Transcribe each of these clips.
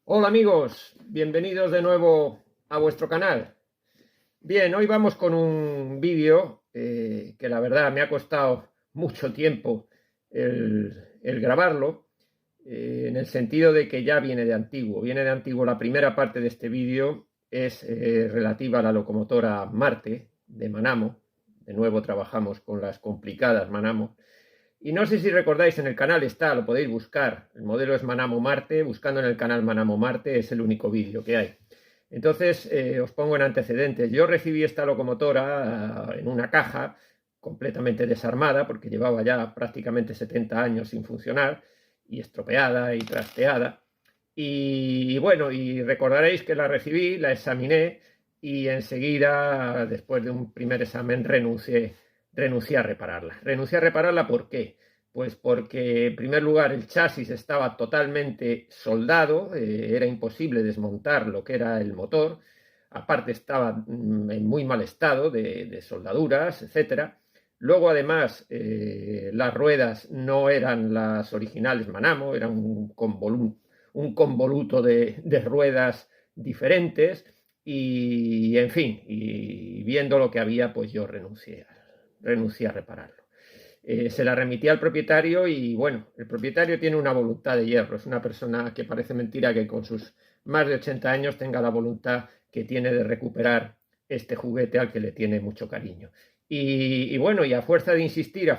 Hola amigos, bienvenidos de nuevo a vuestro canal. Bien, hoy vamos con un vídeo que la verdad me ha costado mucho tiempo el grabarlo, en el sentido de que ya viene de antiguo. Viene de antiguo. La primera parte de este vídeo es relativa a la locomotora Marte de Manamo. De nuevo trabajamos con las complicadas Manamo. Y no sé si recordáis, en el canal está, lo podéis buscar. El modelo es Manamo Marte. Buscando en el canal Manamo Marte es el único vídeo que hay. Entonces, os pongo en antecedentes. Yo recibí esta locomotora en una caja completamente desarmada, porque llevaba ya prácticamente 70 años sin funcionar, y estropeada y trasteada. Y bueno, y recordaréis que la recibí, la examiné, y enseguida, después de un primer examen, renuncié a repararla. Renuncié a repararla, ¿por qué? Pues porque, en primer lugar, el chasis estaba totalmente soldado, era imposible desmontar lo que era el motor. Aparte estaba en muy mal estado de soldaduras, etcétera. Luego, además, las ruedas no eran las originales Manamo, eran un convoluto de ruedas diferentes. Y en fin, y viendo lo que había, pues yo renuncié a repararlo. Se la remití al propietario y bueno, el propietario tiene una voluntad de hierro. Es una persona que parece mentira que con sus más de 80 años tenga la voluntad que tiene de recuperar este juguete al que le tiene mucho cariño. Y bueno, y a fuerza de insistir,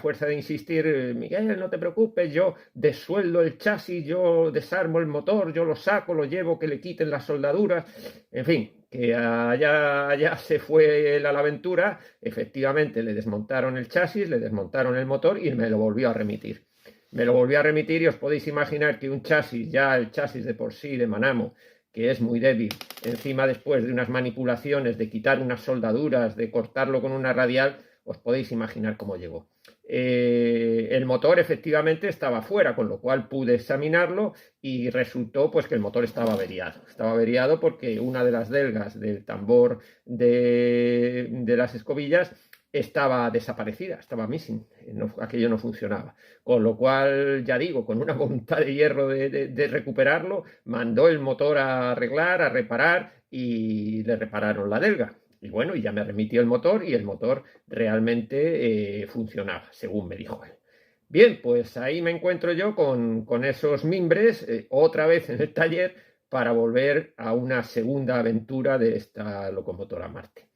Miguel, no te preocupes, yo desueldo el chasis, yo desarmo el motor, yo lo saco, lo llevo, que le quiten las soldaduras, en fin, que allá se fue él a la aventura. Efectivamente le desmontaron el chasis, le desmontaron el motor y me lo volvió a remitir. Me lo volvió a remitir y os podéis imaginar que un chasis, ya el chasis de por sí de Manamo, que es muy débil, encima después de unas manipulaciones, de quitar unas soldaduras, de cortarlo con una radial, os podéis imaginar cómo llegó. El motor efectivamente estaba fuera, con lo cual pude examinarlo y resultó pues que el motor estaba averiado. Estaba averiado porque una de las delgas del tambor de las escobillas estaba desaparecida, estaba missing, aquello no funcionaba. Con lo cual, ya digo, con una voluntad de hierro de recuperarlo, mandó el motor a arreglar, a reparar, y le repararon la delga. Y bueno, y ya me remitió el motor y el motor realmente funcionaba, según me dijo él. Bien, pues ahí me encuentro yo con esos mimbres, otra vez en el taller, para volver a una segunda aventura de esta locomotora Marte.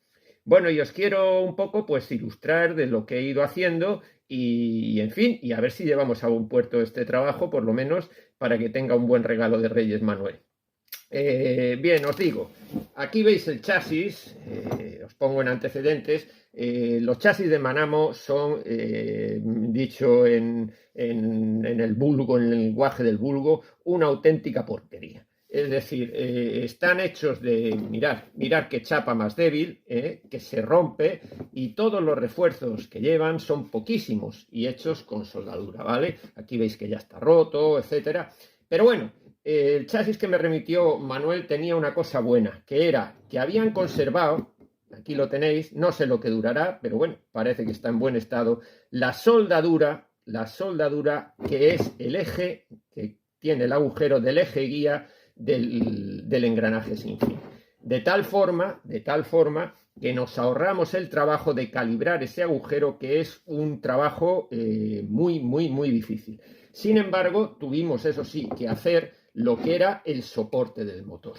Bueno, y os quiero un poco pues ilustrar de lo que he ido haciendo y en fin, y a ver si llevamos a buen puerto este trabajo, por lo menos para que tenga un buen regalo de Reyes Manuel. Bien, os digo, aquí veis el chasis, os pongo en antecedentes. Los chasis de Manamo son, dicho en el vulgo, en el lenguaje del vulgo, una auténtica porquería. Es decir, están hechos de, mirad qué chapa más débil, que se rompe, y todos los refuerzos que llevan son poquísimos y hechos con soldadura, ¿vale? Aquí veis que ya está roto, etcétera. Pero bueno, el chasis que me remitió Manuel tenía una cosa buena, que era que habían conservado, aquí lo tenéis, no sé lo que durará, pero bueno, parece que está en buen estado, la soldadura que es el eje, que tiene el agujero del eje guía del engranaje sin fin. De tal forma que nos ahorramos el trabajo de calibrar ese agujero, que es un trabajo muy difícil. Sin embargo, tuvimos, eso sí, que hacer lo que era el soporte del motor.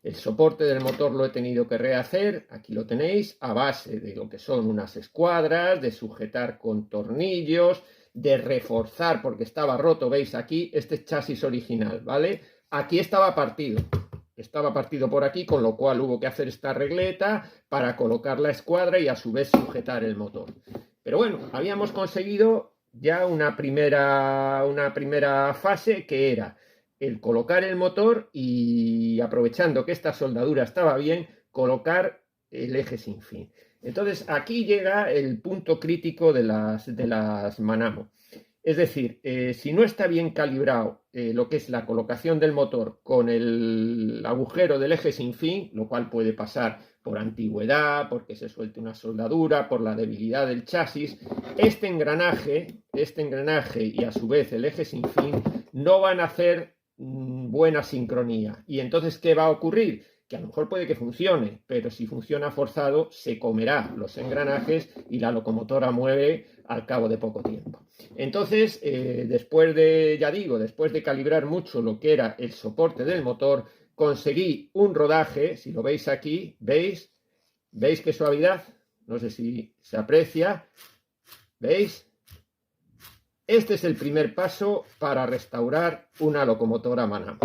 El soporte del motor lo he tenido que rehacer, aquí lo tenéis, a base de lo que son unas escuadras, de sujetar con tornillos, de reforzar porque estaba roto, veis aquí, este chasis original, ¿vale? Aquí estaba partido por aquí, con lo cual hubo que hacer esta regleta para colocar la escuadra y a su vez sujetar el motor. Pero bueno, habíamos conseguido ya una primera fase, que era el colocar el motor y, aprovechando que esta soldadura estaba bien, colocar el eje sin fin. Entonces aquí llega el punto crítico de las Manamo. Es decir, si no está bien calibrado lo que es la colocación del motor con el agujero del eje sin fin, lo cual puede pasar por antigüedad, porque se suelte una soldadura, por la debilidad del chasis, este engranaje y a su vez el eje sin fin no van a hacer con buena sincronía. Y entonces, ¿qué va a ocurrir? Que a lo mejor puede que funcione, pero si funciona forzado, se comerá los engranajes y la locomotora mueve al cabo de poco tiempo. Entonces, después de calibrar mucho lo que era el soporte del motor, conseguí un rodaje, si lo veis aquí, ¿veis qué suavidad? No sé si se aprecia, ¿veis? Este es el primer paso para restaurar una locomotora Manamo.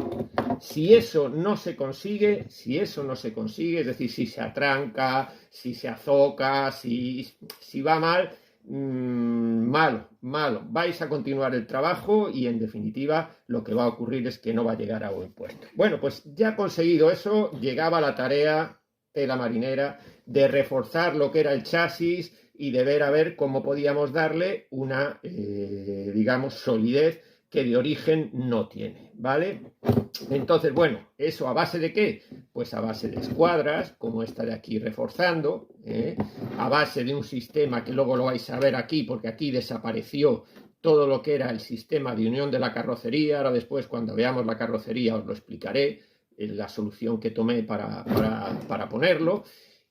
Si eso no se consigue, es decir, si se atranca, si se azoca, si va mal, malo. Vais a continuar el trabajo y en definitiva lo que va a ocurrir es que no va a llegar a buen puerto. Bueno, pues ya conseguido eso, llegaba la tarea tela marinera de reforzar lo que era el chasis y de ver a ver cómo podíamos darle una, digamos, solidez que de origen no tiene, ¿vale? Entonces, bueno, ¿eso a base de qué? Pues a base de escuadras, como esta de aquí reforzando, a base de un sistema que luego lo vais a ver aquí, porque aquí desapareció todo lo que era el sistema de unión de la carrocería. Ahora después, cuando veamos la carrocería, os lo explicaré, la solución que tomé para ponerlo.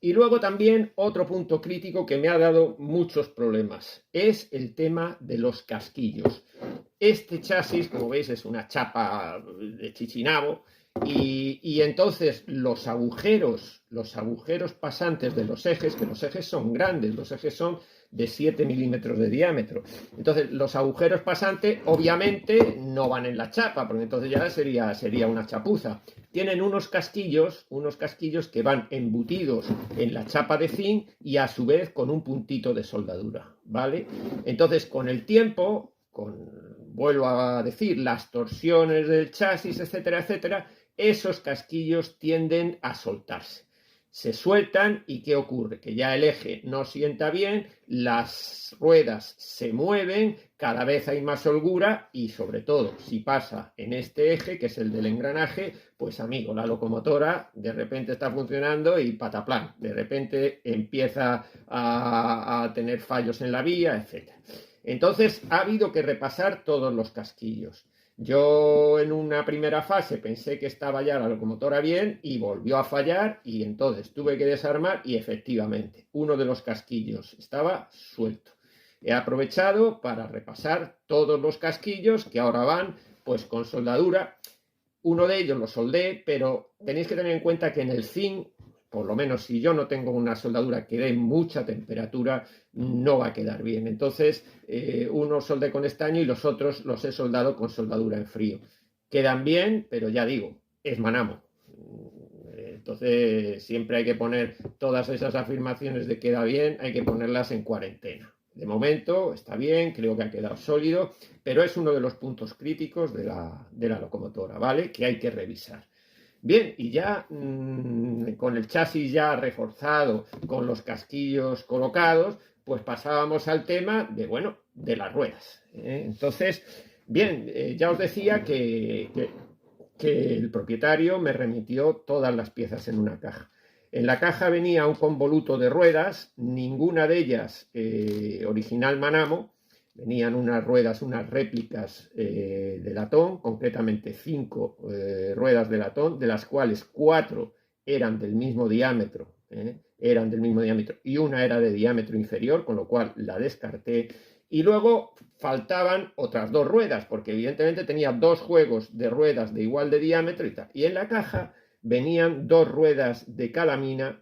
Y luego también otro punto crítico que me ha dado muchos problemas es el tema de los casquillos. Este chasis, como veis, es una chapa de Chichinabo y entonces los agujeros pasantes de los ejes, que los ejes son grandes, los ejes son de 7 milímetros de diámetro. Entonces los agujeros pasantes obviamente no van en la chapa, porque entonces ya sería una chapuza. Tienen unos casquillos que van embutidos en la chapa de zinc y a su vez con un puntito de soldadura, ¿vale? Entonces con el tiempo, vuelvo a decir, las torsiones del chasis, etcétera, etcétera, esos casquillos tienden a soltarse. Se sueltan y ¿qué ocurre? Que ya el eje no sienta bien, las ruedas se mueven, cada vez hay más holgura y sobre todo si pasa en este eje, que es el del engranaje, pues amigo, la locomotora de repente está funcionando y pataplán, de repente empieza a tener fallos en la vía, etc. Entonces ha habido que repasar todos los casquillos. Yo en una primera fase pensé que estaba ya la locomotora bien y volvió a fallar y entonces tuve que desarmar y efectivamente uno de los casquillos estaba suelto. He aprovechado para repasar todos los casquillos que ahora van pues con soldadura. Uno de ellos lo soldé, pero tenéis que tener en cuenta que en el zinc, por lo menos si yo no tengo una soldadura que dé mucha temperatura, no va a quedar bien. Entonces, uno soldé con estaño y los otros los he soldado con soldadura en frío. Quedan bien, pero ya digo, es Manamo. Entonces, siempre hay que poner todas esas afirmaciones de queda bien, hay que ponerlas en cuarentena. De momento está bien, creo que ha quedado sólido, pero es uno de los puntos críticos de la locomotora, ¿vale? Que hay que revisar. Bien, y ya con el chasis ya reforzado, con los casquillos colocados, pues pasábamos al tema de las ruedas. Entonces, bien, ya os decía que el propietario me remitió todas las piezas en una caja. En la caja venía un convoluto de ruedas, ninguna de ellas original Manamo. Venían unas ruedas, unas réplicas de latón, concretamente 5 ruedas de latón, de las cuales 4 eran del mismo diámetro, y una era de diámetro inferior, con lo cual la descarté. Y luego faltaban otras 2 ruedas, porque evidentemente tenía 2 juegos de ruedas de igual de diámetro y tal. Y en la caja venían 2 ruedas de calamina,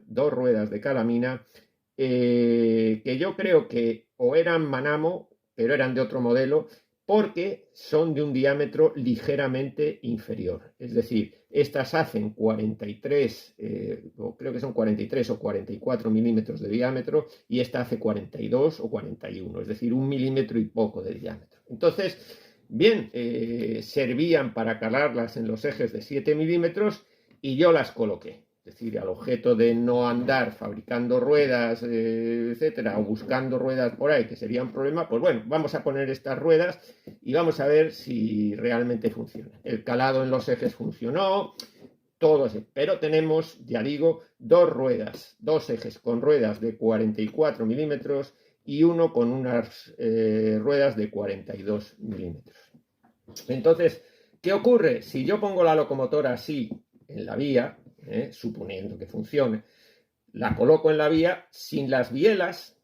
que yo creo que o eran Manamo, pero eran de otro modelo, porque son de un diámetro ligeramente inferior. Es decir, estas hacen 43, creo que son 43 o 44 milímetros de diámetro, y esta hace 42 o 41, es decir, 1 milímetro y poco de diámetro. Entonces, bien, servían para calarlas en los ejes de 7 milímetros y yo las coloqué. Es decir, al objeto de no andar fabricando ruedas, etcétera, o buscando ruedas por ahí que sería un problema, pues bueno, vamos a poner estas ruedas y vamos a ver si realmente funciona. El calado en los ejes funcionó, todo eso, pero tenemos, ya digo, 2 ejes con ruedas de 44 milímetros y uno con unas ruedas de 42 milímetros. Entonces, ¿Qué ocurre? Si yo pongo la locomotora así en la vía, suponiendo que funcione, la coloco en la vía, sin las bielas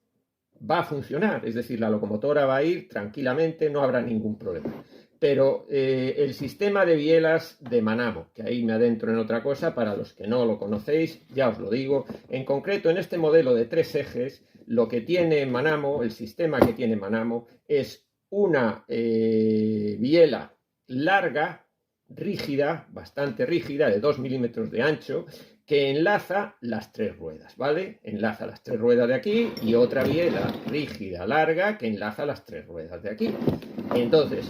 va a funcionar, es decir, la locomotora va a ir tranquilamente, no habrá ningún problema. Pero el sistema de bielas de Manamo, que ahí me adentro en otra cosa, para los que no lo conocéis, ya os lo digo, en concreto en este modelo de 3 ejes, lo que tiene Manamo, el sistema que tiene Manamo, es una biela larga, rígida, bastante rígida, de 2 milímetros de ancho, que enlaza las 3 ruedas, ¿vale? Enlaza las 3 ruedas de aquí y otra biela rígida, larga, que enlaza las 3 ruedas de aquí. Entonces,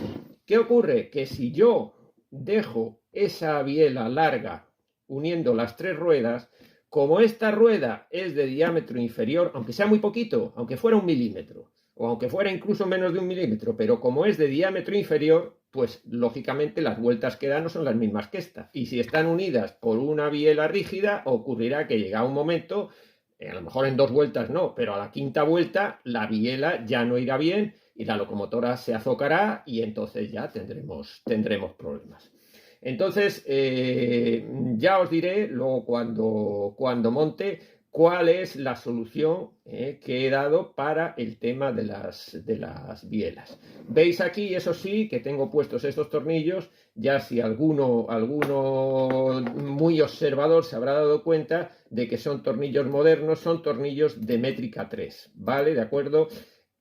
¿qué ocurre? Que si yo dejo esa biela larga uniendo las 3 ruedas, como esta rueda es de diámetro inferior, aunque sea muy poquito, aunque fuera 1 milímetro, o aunque fuera incluso menos de 1 milímetro, pero como es de diámetro inferior, pues lógicamente las vueltas que da no son las mismas que esta. Y si están unidas por una biela rígida, ocurrirá que llega un momento, a lo mejor en 2 vueltas no, pero a la 5ª vuelta la biela ya no irá bien y la locomotora se azocará y entonces ya tendremos problemas. Entonces, ya os diré luego cuando monte cuál es la solución que he dado para el tema de las bielas. Veis aquí, eso sí, que tengo puestos estos tornillos, ya si alguno muy observador se habrá dado cuenta de que son tornillos modernos, son tornillos de métrica 3, ¿vale? ¿De acuerdo?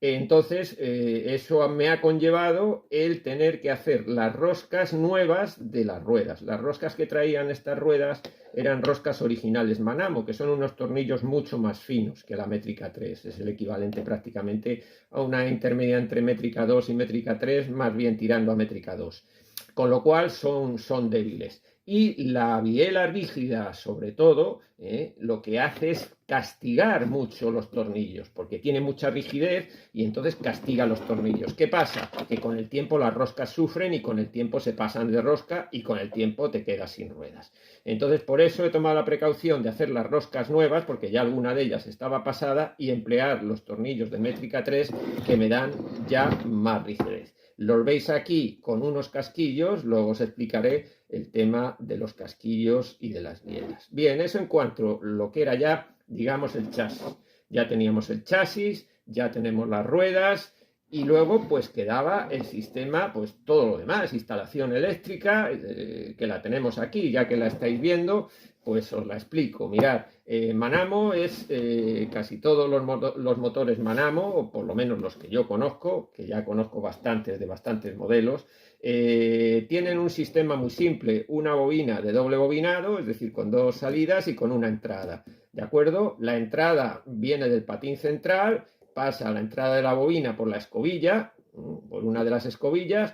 Entonces, eso me ha conllevado el tener que hacer las roscas nuevas de las ruedas. Las roscas que traían estas ruedas eran roscas originales Manamo, que son unos tornillos mucho más finos que la métrica 3. Es el equivalente prácticamente a una intermedia entre métrica 2 y métrica 3, más bien tirando a métrica 2. Con lo cual son débiles. Y la biela rígida, sobre todo, lo que hace es castigar mucho los tornillos, porque tiene mucha rigidez y entonces castiga los tornillos. ¿Qué pasa? Que con el tiempo las roscas sufren y con el tiempo se pasan de rosca y con el tiempo te quedas sin ruedas. Entonces, por eso he tomado la precaución de hacer las roscas nuevas, porque ya alguna de ellas estaba pasada, y emplear los tornillos de métrica 3 que me dan ya más rigidez. Los veis aquí con unos casquillos, luego os explicaré el tema de los casquillos y de las bielas. Bien, eso en cuanto a lo que era ya, digamos, el chasis. Ya teníamos el chasis, ya tenemos las ruedas y luego pues quedaba el sistema, pues todo lo demás, instalación eléctrica, que la tenemos aquí, ya que la estáis viendo, pues os la explico. Mirad, Manamo es casi todos los motores Manamo, o por lo menos los que yo conozco, que ya conozco bastantes de bastantes modelos, tienen un sistema muy simple, una bobina de doble bobinado, es decir, con 2 salidas y con una entrada. ¿De acuerdo? La entrada viene del patín central, pasa a la entrada de la bobina por la escobilla, por una de las escobillas,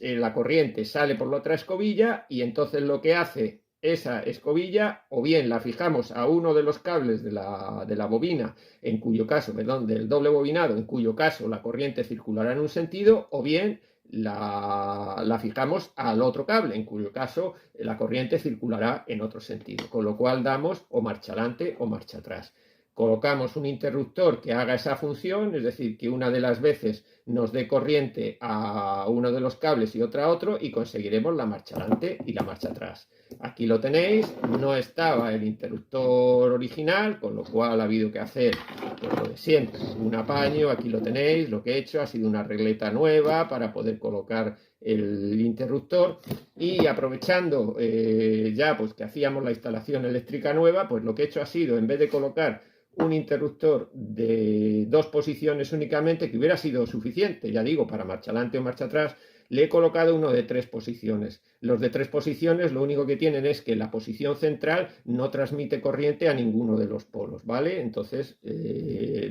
la corriente sale por la otra escobilla y entonces lo que hace esa escobilla, o bien la fijamos a uno de los cables de la bobina, en cuyo caso, perdón, del doble bobinado, en cuyo caso la corriente circulará en un sentido, o bien la fijamos al otro cable, en cuyo caso la corriente circulará en otro sentido, con lo cual damos o marcha adelante o marcha atrás. Colocamos un interruptor que haga esa función, es decir, que una de las veces nos dé corriente a uno de los cables y otra a otro, y conseguiremos la marcha adelante y la marcha atrás. Aquí lo tenéis, no estaba el interruptor original, con lo cual ha habido que hacer pues, lo de siempre, un apaño. Aquí lo tenéis, lo que he hecho ha sido una regleta nueva para poder colocar el interruptor, y aprovechando ya pues que hacíamos la instalación eléctrica nueva, pues lo que he hecho ha sido, en vez de colocar un interruptor de 2 posiciones únicamente, que hubiera sido suficiente, ya digo, para marcha adelante o marcha atrás, le he colocado uno de 3 posiciones. Los de 3 posiciones lo único que tienen es que la posición central no transmite corriente a ninguno de los polos, ¿vale? Entonces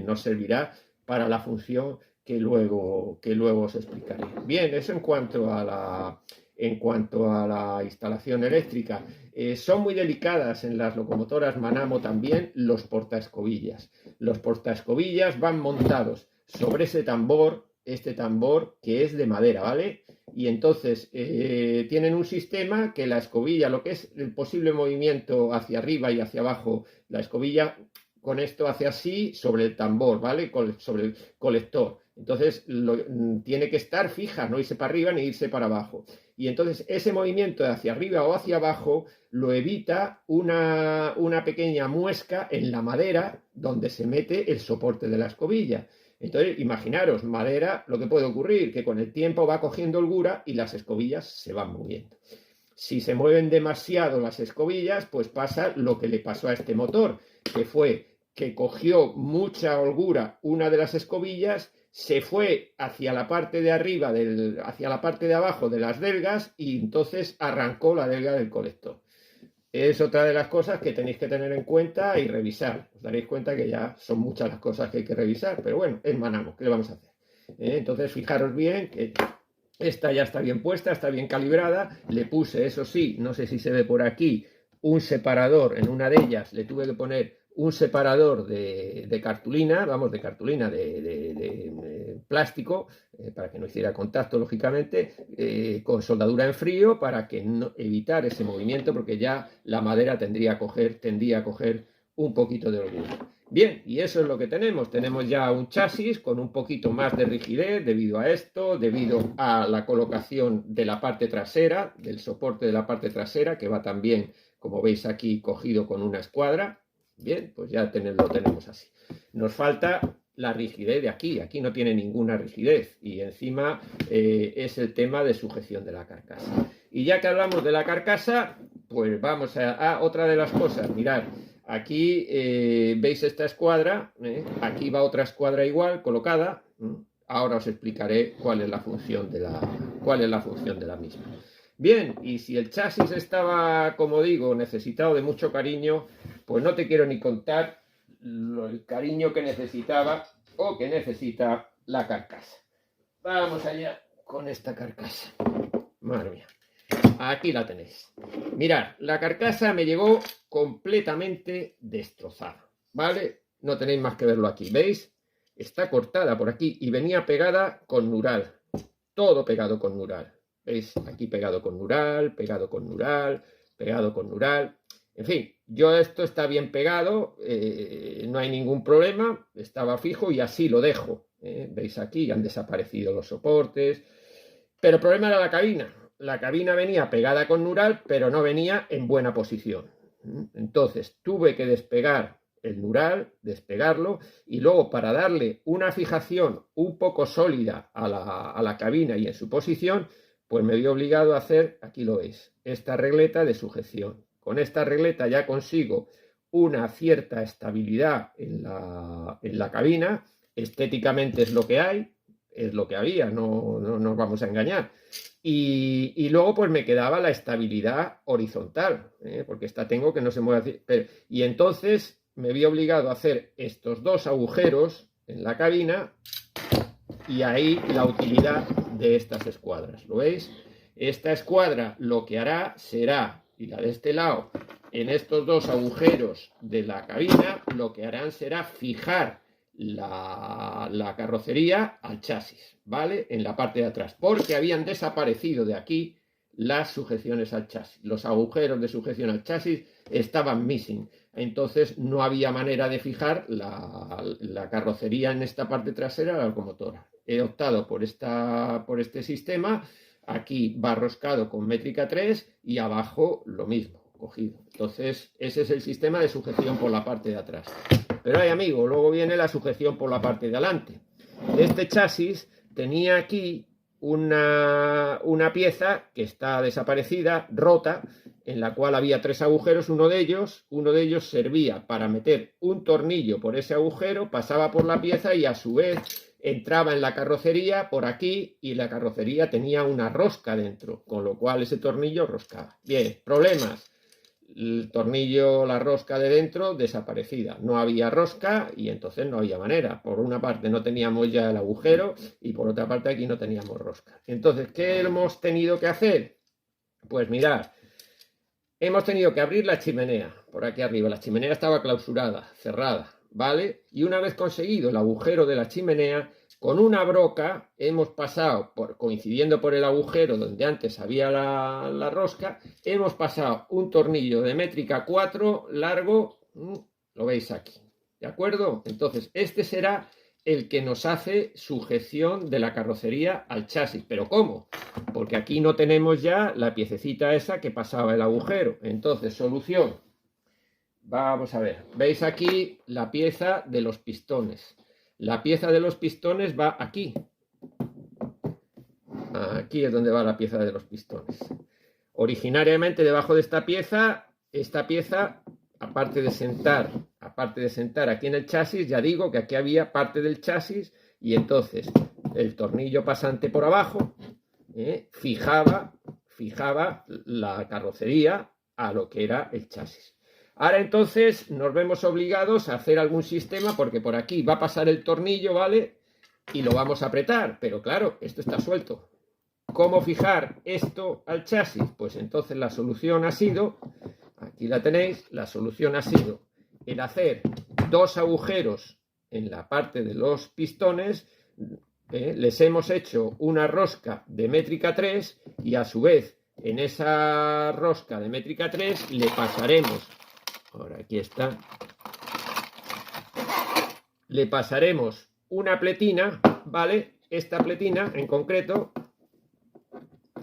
nos servirá para la función que luego os explicaré. Bien, eso en cuanto a la instalación eléctrica. Son muy delicadas en las locomotoras Manamo también los portaescobillas. Los portaescobillas van montados sobre ese tambor, este tambor que es de madera, ¿vale? Y entonces tienen un sistema que la escobilla, lo que es el posible movimiento hacia arriba y hacia abajo, la escobilla con esto hace así sobre el tambor, ¿vale? Sobre el colector. Entonces tiene que estar fija, no irse para arriba ni irse para abajo. Y entonces ese movimiento de hacia arriba o hacia abajo lo evita una pequeña muesca en la madera donde se mete el soporte de la escobilla. Entonces, imaginaros, madera, lo que puede ocurrir, que con el tiempo va cogiendo holgura y las escobillas se van moviendo. Si se mueven demasiado las escobillas, pues pasa lo que le pasó a este motor, que fue que cogió mucha holgura una de las escobillas, se fue hacia la parte de arriba, hacia la parte de abajo de las delgas y entonces arrancó la delga del colector. Es otra de las cosas que tenéis que tener en cuenta y revisar. Os daréis cuenta que ya son muchas las cosas que hay que revisar, pero bueno, es Manamo, ¿qué le vamos a hacer? Entonces fijaros bien que esta ya está bien puesta, está bien calibrada. Le puse, eso sí, no sé si se ve por aquí, un separador en una de ellas. Le tuve que poner un separador de cartulina, vamos, de cartulina de plástico, para que no hiciera contacto, lógicamente, con soldadura en frío, para que evitar ese movimiento, porque ya la madera tendría a coger un poquito de holgura. Bien, y eso es lo que tenemos. Tenemos ya un chasis con un poquito más de rigidez debido a esto, debido a la colocación de la parte trasera, del soporte de la parte trasera, que va también, como veis aquí, cogido con una escuadra. Bien, pues ya lo tenemos así. Nos falta la rigidez de aquí. Aquí no tiene ninguna rigidez y encima es el tema de sujeción de la carcasa. Y ya que hablamos de la carcasa, pues vamos a otra de las cosas. Mirad, aquí veis esta escuadra, aquí va otra escuadra igual colocada. Ahora os explicaré cuál es la función de la misma. Bien, y si el chasis estaba, como digo, necesitado de mucho cariño, pues no te quiero ni contar el cariño que necesitaba o que necesita la carcasa. Vamos allá con esta carcasa. Madre mía. Aquí la tenéis. Mirad, la carcasa me llegó completamente destrozada, ¿vale? No tenéis más que verlo aquí, ¿veis? Está cortada por aquí y venía pegada con nural. Todo pegado con nural. ¿Veis? Aquí pegado con nural, pegado con nural, pegado con nural. En fin, esto está bien pegado, no hay ningún problema, estaba fijo y así lo dejo. ¿Veis aquí? Han desaparecido los soportes. Pero el problema era la cabina. La cabina venía pegada con nural, pero no venía en buena posición. Entonces tuve que despegar el nural, despegarlo, y luego para darle una fijación un poco sólida a la cabina y en su posición, pues me vi obligado a hacer, aquí lo veis, esta regleta de sujeción. Con esta regleta ya consigo una cierta estabilidad en la cabina. Estéticamente es lo que hay, es lo que había, no nos vamos a engañar. Y luego pues me quedaba la estabilidad horizontal, porque esta tengo que no se mueve así. Y entonces me vi obligado a hacer estos dos agujeros en la cabina y ahí la utilidad de estas escuadras. ¿Lo veis? Esta escuadra lo que hará será, y la de este lado, en estos dos agujeros de la cabina, lo que harán será fijar la carrocería al chasis, ¿vale? En la parte de atrás, porque habían desaparecido de aquí las sujeciones al chasis. Los agujeros de sujeción al chasis estaban missing. Entonces no había manera de fijar la carrocería en esta parte trasera de la locomotora. He optado por este sistema. Aquí va roscado con métrica 3 y abajo lo mismo, cogido. Entonces ese es el sistema de sujeción por la parte de atrás. Pero hay, amigo, luego viene la sujeción por la parte de adelante. Este chasis tenía aquí una pieza que está desaparecida, rota, en la cual había 3 agujeros. Uno de ellos servía para meter un tornillo por ese agujero, pasaba por la pieza y a su vez entraba en la carrocería por aquí y la carrocería tenía una rosca dentro, con lo cual ese tornillo roscaba. Bien, problemas. El tornillo, la rosca de dentro desaparecida, no había rosca y entonces no había manera. Por una parte no teníamos ya el agujero y por otra parte aquí no teníamos rosca. Entonces, ¿qué hemos tenido que hacer? Pues mirad, hemos tenido que abrir la chimenea por aquí arriba. La chimenea estaba clausurada, cerrada, ¿vale? Y una vez conseguido el agujero de la chimenea, con una broca hemos pasado, coincidiendo por el agujero donde antes había la rosca, hemos pasado un tornillo de métrica 4 largo, lo veis aquí, ¿de acuerdo? Entonces este será el que nos hace sujeción de la carrocería al chasis. ¿Pero cómo? Porque aquí no tenemos ya la piececita esa que pasaba el agujero. Entonces, solución. Vamos a ver. ¿Veis aquí la pieza de los pistones? La pieza de los pistones va aquí. Aquí es donde va la pieza de los pistones. Originariamente debajo de esta pieza, aparte de sentar aquí en el chasis, ya digo que aquí había parte del chasis y entonces el tornillo pasante por abajo fijaba la carrocería a lo que era el chasis. Ahora entonces nos vemos obligados a hacer algún sistema porque por aquí va a pasar el tornillo, ¿vale? Y lo vamos a apretar, pero claro, esto está suelto. ¿Cómo fijar esto al chasis? Pues entonces la solución ha sido, aquí la tenéis, la solución ha sido el hacer dos agujeros en la parte de los pistones, les hemos hecho una rosca de métrica 3 y a su vez en esa rosca de métrica 3 le pasaremos, ahora aquí está, le pasaremos una pletina, ¿vale? Esta pletina en concreto,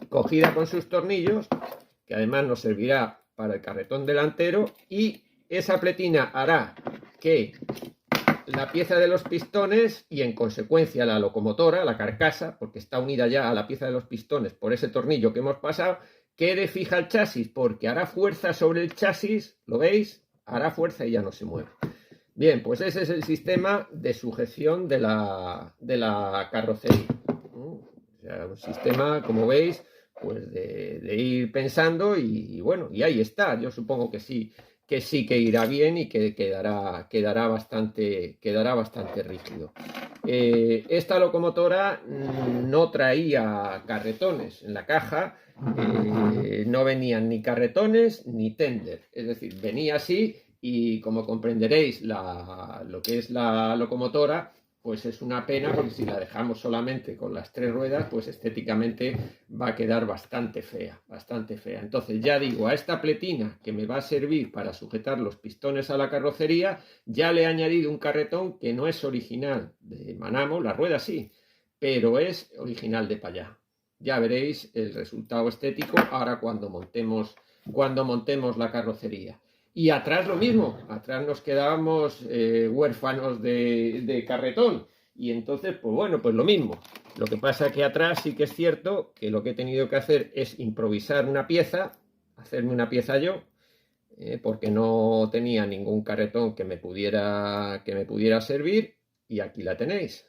cogida con sus tornillos, que además nos servirá para el carretón delantero, y esa pletina hará que la pieza de los pistones y en consecuencia la locomotora, la carcasa, porque está unida ya a la pieza de los pistones por ese tornillo que hemos pasado, quede fija al chasis, porque hará fuerza sobre el chasis, ¿lo veis? Hará fuerza y ya no se mueve. Bien, pues ese es el sistema de sujeción de la carrocería. O sea, un sistema, como veis, pues de ir pensando y bueno, y ahí está. Yo supongo que sí que irá bien y que quedará bastante rígido. Esta locomotora no traía carretones en la caja, no venían ni carretones ni tender, es decir, venía así y como comprenderéis lo que es la locomotora, pues es una pena porque si la dejamos solamente con las tres ruedas, pues estéticamente va a quedar bastante fea. Entonces ya digo, a esta pletina que me va a servir para sujetar los pistones a la carrocería, ya le he añadido un carretón que no es original de Manamo, la rueda sí, pero es original de Pallá. Ya veréis el resultado estético ahora cuando montemos la carrocería. Y atrás lo mismo, atrás nos quedábamos huérfanos de carretón y entonces, pues bueno, pues lo mismo. Lo que pasa que atrás sí que es cierto que lo que he tenido que hacer es improvisar una pieza, hacerme una pieza yo, porque no tenía ningún carretón que me pudiera servir y aquí la tenéis,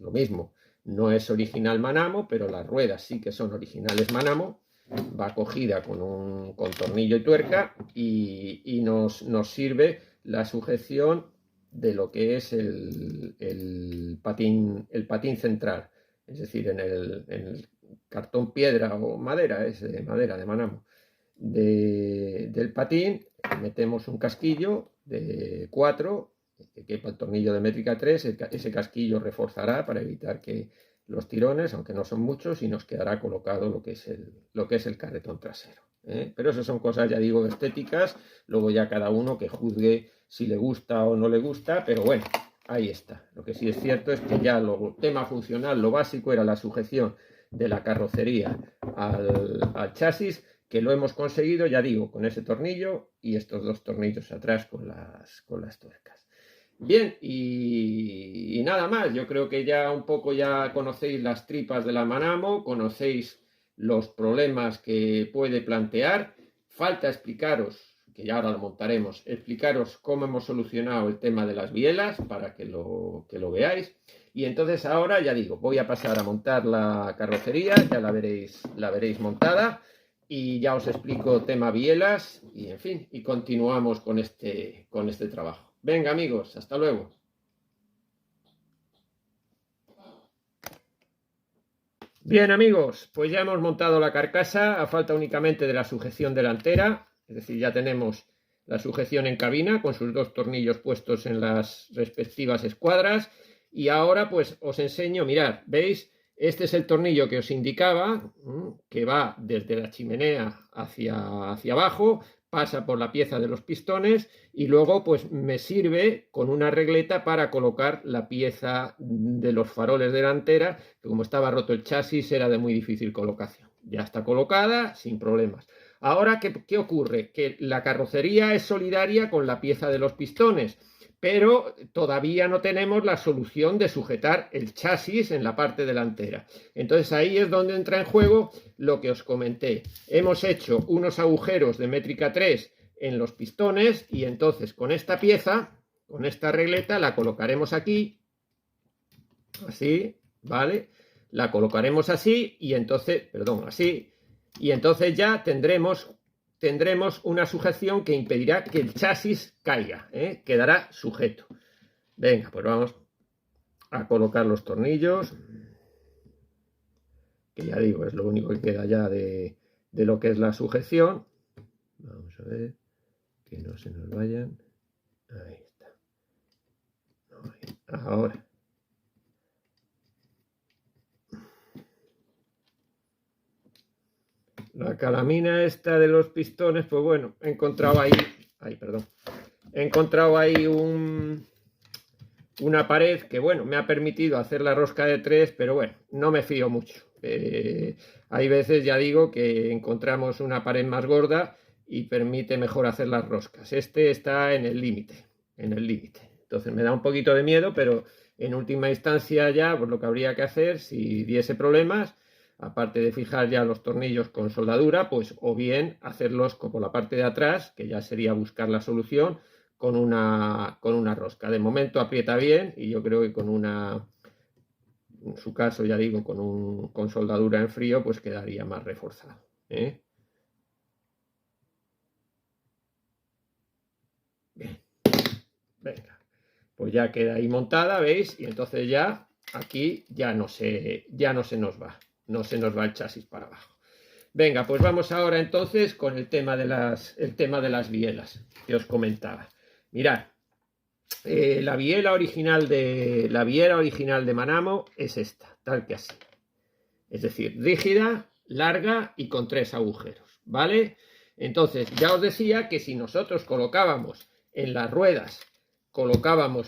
lo mismo. No es original Manamo, pero las ruedas sí que son originales Manamo. Va cogida con tornillo y tuerca y nos sirve la sujeción de lo que es el patín central, es decir, en el cartón piedra o madera, es de madera de Manamo, del patín metemos un casquillo de 4 que quepa el tornillo de métrica 3, ese casquillo reforzará para evitar que los tirones, aunque no son muchos, y nos quedará colocado lo que es el carretón trasero. Pero eso son cosas, ya digo, estéticas, luego ya cada uno que juzgue si le gusta o no le gusta, pero bueno, ahí está. Lo que sí es cierto es que ya el tema funcional, lo básico era la sujeción de la carrocería al chasis, que lo hemos conseguido, ya digo, con ese tornillo y estos dos tornillos atrás con las tuercas. Bien, y nada más, yo creo que ya un poco ya conocéis las tripas de la Manamo, conocéis los problemas que puede plantear. Falta explicaros, que ya ahora lo montaremos, explicaros cómo hemos solucionado el tema de las bielas para que lo veáis. Y entonces ahora, ya digo, voy a pasar a montar la carrocería, ya la veréis montada. Y ya os explico tema bielas y en fin, y continuamos con este trabajo. Venga amigos, hasta luego. Bien amigos, pues ya hemos montado la carcasa, a falta únicamente de la sujeción delantera, es decir, ya tenemos la sujeción en cabina con sus dos tornillos puestos en las respectivas escuadras y ahora pues os enseño, mirad, ¿veis? Este es el tornillo que os indicaba, que va desde la chimenea hacia abajo pasa por la pieza de los pistones y luego pues me sirve con una regleta para colocar la pieza de los faroles delantera, que como estaba roto el chasis era de muy difícil colocación. Ya está colocada sin problemas. Ahora, ¿qué ocurre? Que la carrocería es solidaria con la pieza de los pistones, pero todavía no tenemos la solución de sujetar el chasis en la parte delantera. Entonces ahí es donde entra en juego lo que os comenté. Hemos hecho unos agujeros de métrica 3 en los pistones y entonces con esta pieza, con esta regleta, la colocaremos aquí, así, ¿vale? La colocaremos así y entonces, perdón, así, y entonces ya tendremos una sujeción que impedirá que el chasis caiga, quedará sujeto. Venga, pues vamos a colocar los tornillos, que ya digo, es lo único que queda ya de lo que es la sujeción. Vamos a ver que no se nos vayan. Ahí está. Ahora. La calamina esta de los pistones, pues bueno, he encontrado ahí una pared que, bueno, me ha permitido hacer la rosca de 3, pero bueno, no me fío mucho. Hay veces, ya digo, que encontramos una pared más gorda y permite mejor hacer las roscas. Este está en el límite, Entonces me da un poquito de miedo, pero en última instancia ya, pues lo que habría que hacer, si diese problemas, aparte de fijar ya los tornillos con soldadura, pues o bien hacerlos como la parte de atrás, que ya sería buscar la solución con una rosca. De momento aprieta bien y yo creo que en su caso, ya digo, con soldadura en frío, pues quedaría más reforzado. Bien, venga, pues ya queda ahí montada, ¿veis? Y entonces ya aquí ya no se nos va. No se nos va el chasis para abajo. Venga, pues vamos ahora entonces con el tema de las bielas que os comentaba. Mirad, la biela original de Manamo es esta, tal que así. Es decir, rígida, larga y con 3 agujeros, ¿vale? Entonces, ya os decía que si nosotros colocábamos en las ruedas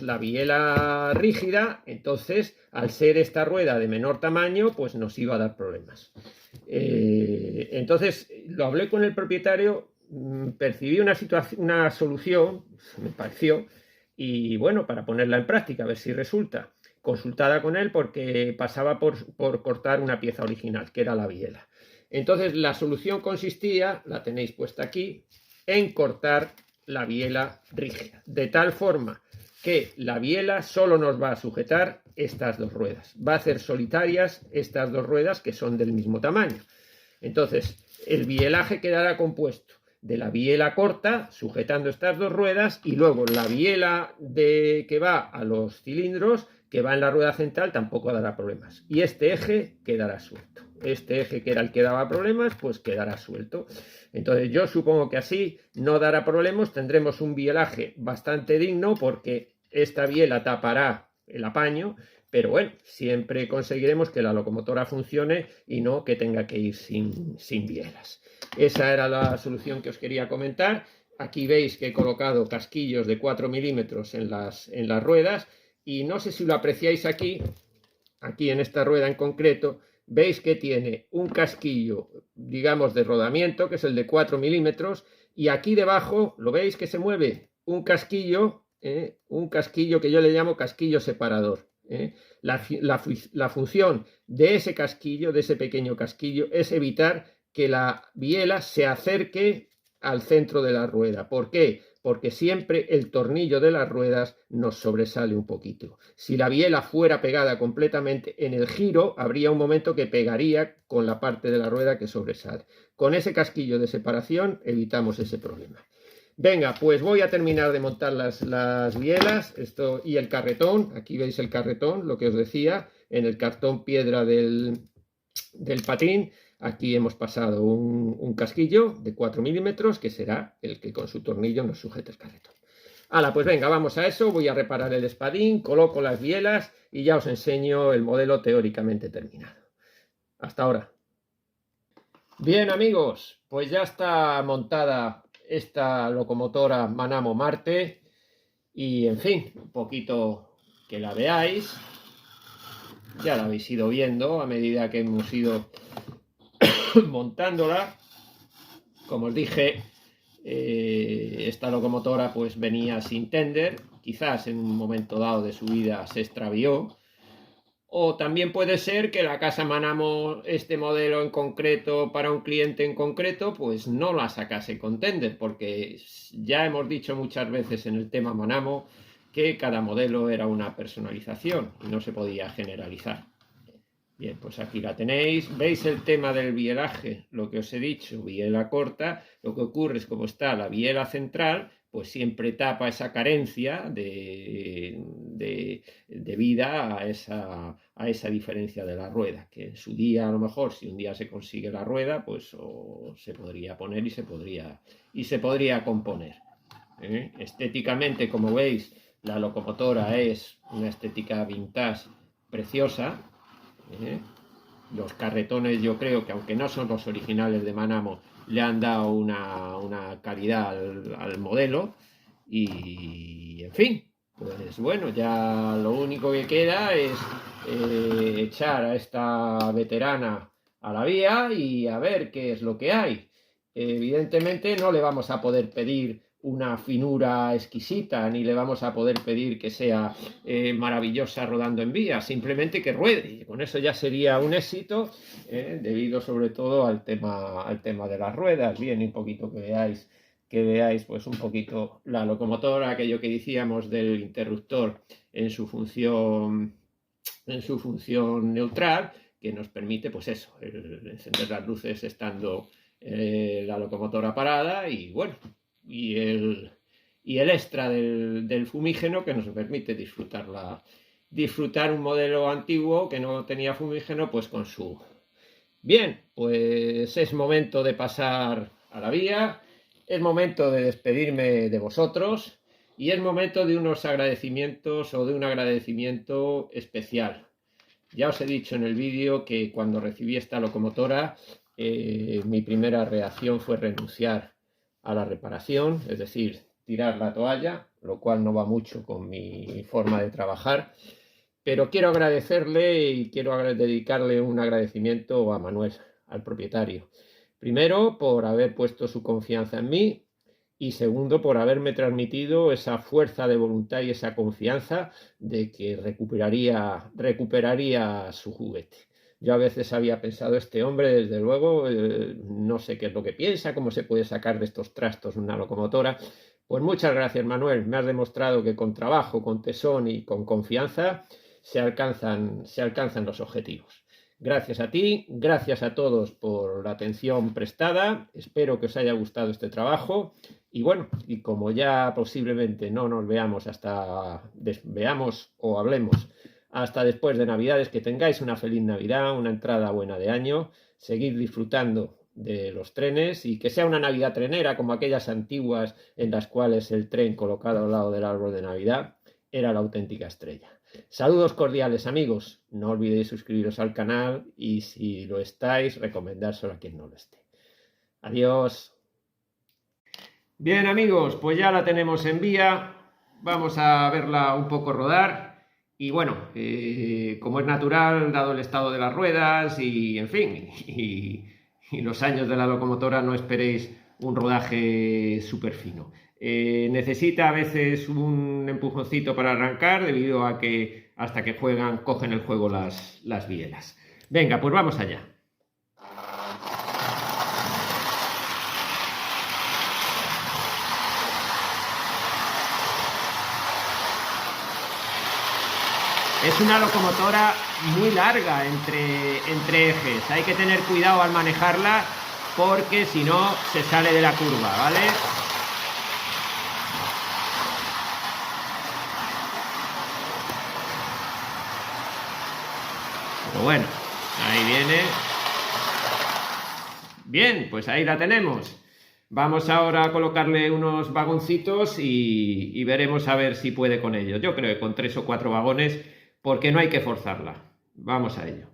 la biela rígida, entonces al ser esta rueda de menor tamaño, pues nos iba a dar problemas. Entonces lo hablé con el propietario, percibí una solución, me pareció, y bueno, para ponerla en práctica, a ver si resulta. Consultada con él porque pasaba por cortar una pieza original, que era la biela. Entonces la solución consistía, la tenéis puesta aquí, en cortar la biela rígida, de tal forma que la biela solo nos va a sujetar estas 2 ruedas, va a hacer solitarias estas 2 ruedas que son del mismo tamaño. Entonces el bielaje quedará compuesto de la biela corta sujetando estas 2 ruedas y luego la biela que va a los cilindros, que va en la rueda central, tampoco dará problemas. Y este eje quedará suelto. Este eje, que era el que daba problemas, pues quedará suelto. Entonces yo supongo que así no dará problemas, tendremos un bielaje bastante digno porque esta biela tapará el apaño, pero bueno, siempre conseguiremos que la locomotora funcione y no que tenga que ir sin bielas. Esa era la solución que os quería comentar. Aquí veis que he colocado casquillos de 4 milímetros en las ruedas y no sé si lo apreciáis aquí en esta rueda en concreto, veis que tiene un casquillo, digamos, de rodamiento, que es el de 4 milímetros, y aquí debajo, ¿lo veis que se mueve? Un casquillo que yo le llamo casquillo separador. La función de ese casquillo, de ese pequeño casquillo, es evitar que la biela se acerque al centro de la rueda. ¿Por qué? Porque siempre el tornillo de las ruedas nos sobresale un poquito. Si la biela fuera pegada completamente en el giro, habría un momento que pegaría con la parte de la rueda que sobresale. Con ese casquillo de separación evitamos ese problema. Venga, pues voy a terminar de montar las bielas y el carretón. Aquí veis el carretón, lo que os decía, en el cartón piedra del patín. Aquí hemos pasado un casquillo de 4 milímetros, que será el que con su tornillo nos sujete el carretón. Hala, pues venga, vamos a eso. Voy a reparar el espadín, coloco las bielas y ya os enseño el modelo teóricamente terminado. Hasta ahora. Bien, amigos, pues ya está montada esta locomotora Manamo Marte y, en fin, un poquito que la veáis. Ya la habéis ido viendo a medida que hemos ido montándola. Como os dije, esta locomotora pues venía sin tender, quizás en un momento dado de su vida se extravió, o también puede ser que la casa Manamo, este modelo en concreto para un cliente en concreto, pues no la sacase con tender, porque ya hemos dicho muchas veces en el tema Manamo que cada modelo era una personalización y no se podía generalizar. Bien, pues aquí la tenéis. ¿Veis el tema del bielaje? Lo que os he dicho, biela corta. Lo que ocurre es como está la biela central, pues siempre tapa esa carencia de vida a esa diferencia de la rueda, que en su día, a lo mejor, si un día se consigue la rueda, pues se podría poner y se podría componer. Estéticamente, como veis, la locomotora es una estética vintage preciosa. Los carretones, yo creo que aunque no son los originales de Manamo, le han dado una calidad al modelo y, en fin, pues bueno, ya lo único que queda es echar a esta veterana a la vía y a ver qué es lo que hay. Evidentemente no le vamos a poder pedir una finura exquisita, ni le vamos a poder pedir que sea maravillosa rodando en vía, simplemente que ruede, y con eso ya sería un éxito, debido sobre todo al tema de las ruedas. Bien, un poquito que veáis pues un poquito la locomotora, aquello que decíamos del interruptor en su función neutral, que nos permite pues eso, encender las luces estando la locomotora parada, y bueno, y el extra del fumígeno que nos permite disfrutar un modelo antiguo que no tenía fumígeno pues con su... Bien, pues es momento de pasar a la vía, es momento de despedirme de vosotros y es momento de unos agradecimientos o de un agradecimiento especial. Ya os he dicho en el vídeo que cuando recibí esta locomotora mi primera reacción fue renunciar a la reparación, es decir, tirar la toalla, lo cual no va mucho con mi forma de trabajar, pero quiero agradecerle y quiero dedicarle un agradecimiento a Manuel, al propietario. Primero, por haber puesto su confianza en mí, y segundo, por haberme transmitido esa fuerza de voluntad y esa confianza de que recuperaría su juguete. Yo a veces había pensado, este hombre, desde luego, no sé qué es lo que piensa, cómo se puede sacar de estos trastos una locomotora. Pues muchas gracias, Manuel. Me has demostrado que con trabajo, con tesón y con confianza se alcanzan los objetivos. Gracias a ti, gracias a todos por la atención prestada. Espero que os haya gustado este trabajo. Y bueno, y como ya posiblemente no nos veamos veamos o hablemos hasta después de Navidades, que tengáis una feliz Navidad, una entrada buena de año, seguid disfrutando de los trenes y que sea una Navidad trenera como aquellas antiguas en las cuales el tren colocado al lado del árbol de Navidad era la auténtica estrella. Saludos cordiales, amigos. No olvidéis suscribiros al canal y, si lo estáis, recomendárselo a quien no lo esté. Adiós. Bien, amigos, pues ya la tenemos en vía. Vamos a verla un poco rodar. Y bueno, como es natural, dado el estado de las ruedas y, en fin, y los años de la locomotora, no esperéis un rodaje súper fino. Necesita a veces un empujoncito para arrancar, debido a que hasta que cogen el juego las bielas. Venga, pues vamos allá. Es una locomotora muy larga entre ejes. Hay que tener cuidado al manejarla porque si no se sale de la curva, ¿vale? Pero bueno, ahí viene. Bien, pues ahí la tenemos. Vamos ahora a colocarle unos vagoncitos y veremos a ver si puede con ello. Yo creo que con 3 o 4 vagones, porque no hay que forzarla. Vamos a ello.